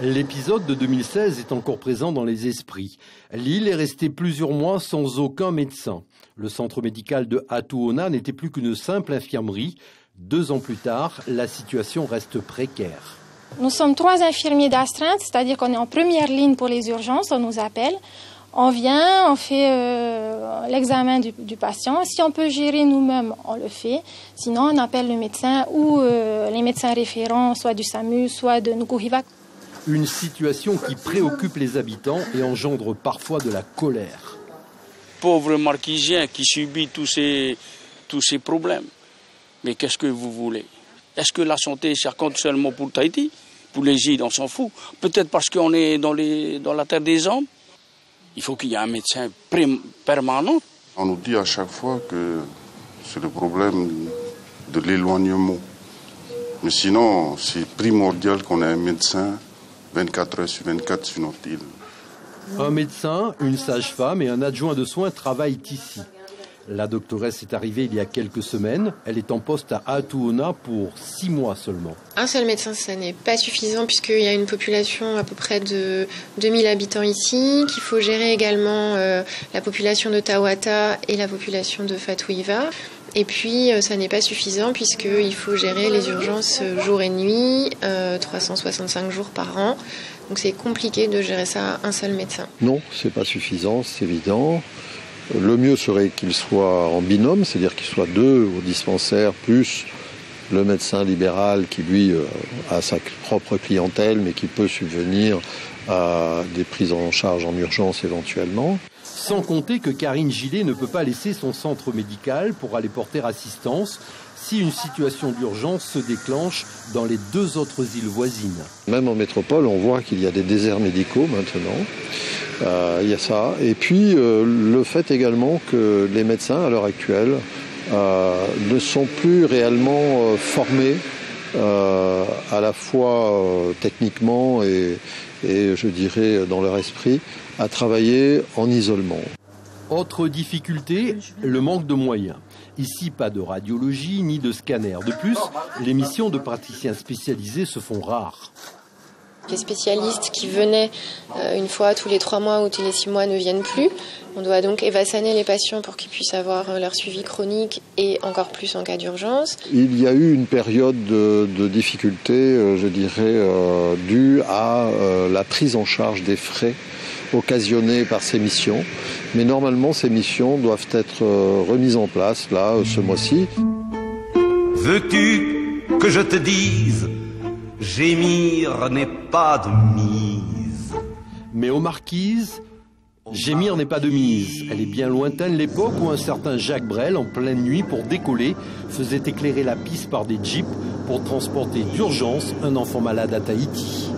L'épisode de 2016 est encore présent dans les esprits. L'île est restée plusieurs mois sans aucun médecin. Le centre médical de Hattuona n'était plus qu'une simple infirmerie. 2 ans plus tard, la situation reste précaire. Nous sommes 3 infirmiers d'astreinte, c'est-à-dire qu'on est en première ligne pour les urgences, on nous appelle. On vient, on fait l'examen du patient. Si on peut gérer nous-mêmes, on le fait. Sinon, on appelle le médecin ou les médecins référents, soit du SAMU, soit de Nukuhiva. Une situation qui préoccupe les habitants et engendre parfois de la colère. Pauvre marquisien qui subit tous ces problèmes. Mais qu'est-ce que vous voulez? Est-ce que la santé, ça compte seulement pour Tahiti? Pour les îles, on s'en fout. Peut-être parce qu'on est dans la terre des hommes. Il faut qu'il y ait un médecin permanent. On nous dit à chaque fois que c'est le problème de l'éloignement. Mais sinon, c'est primordial qu'on ait un médecin 24 heures sur 24 sur notre île. Un médecin, une sage-femme et un adjoint de soins travaillent ici. La doctoresse est arrivée il y a quelques semaines. Elle est en poste à Hattuona pour 6 mois seulement. Un seul médecin, ça n'est pas suffisant puisqu'il y a une population à peu près de 2000 habitants ici, qu'il faut gérer également la population de Tawata et la population de Fatouiva. Et puis, ça n'est pas suffisant puisqu'il faut gérer les urgences jour et nuit, 365 jours par an. Donc c'est compliqué de gérer ça à un seul médecin. Non, c'est pas suffisant, c'est évident. Le mieux serait qu'il soit en binôme, c'est-à-dire qu'il soit 2 au dispensaire, plus le médecin libéral qui, lui, a sa propre clientèle, mais qui peut subvenir à des prises en charge en urgence éventuellement. Sans compter que Karine Gillet ne peut pas laisser son centre médical pour aller porter assistance si une situation d'urgence se déclenche dans les 2 autres îles voisines. Même en métropole, on voit qu'il y a des déserts médicaux maintenant. Il y a ça. Et puis le fait également que les médecins, à l'heure actuelle, ne sont plus réellement formés à la fois techniquement et je dirais dans leur esprit, à travailler en isolement. Autre difficulté, le manque de moyens. Ici, pas de radiologie ni de scanner. De plus, les missions de praticiens spécialisés se font rares. Les spécialistes qui venaient une fois tous les 3 mois ou tous les 6 mois ne viennent plus. On doit donc évassaner les patients pour qu'ils puissent avoir leur suivi chronique et encore plus en cas d'urgence. Il y a eu une période de difficulté, je dirais, due à la prise en charge des frais occasionnés par ces missions. Mais normalement, ces missions doivent être remises en place, là, ce mois-ci. Veux-tu que je te dise, gémir n'est pas de mise. Mais aux Marquises, gémir n'est pas de mise. Elle est bien lointaine l'époque où un certain Jacques Brel, en pleine nuit pour décoller, faisait éclairer la piste par des jeeps pour transporter d'urgence un enfant malade à Tahiti.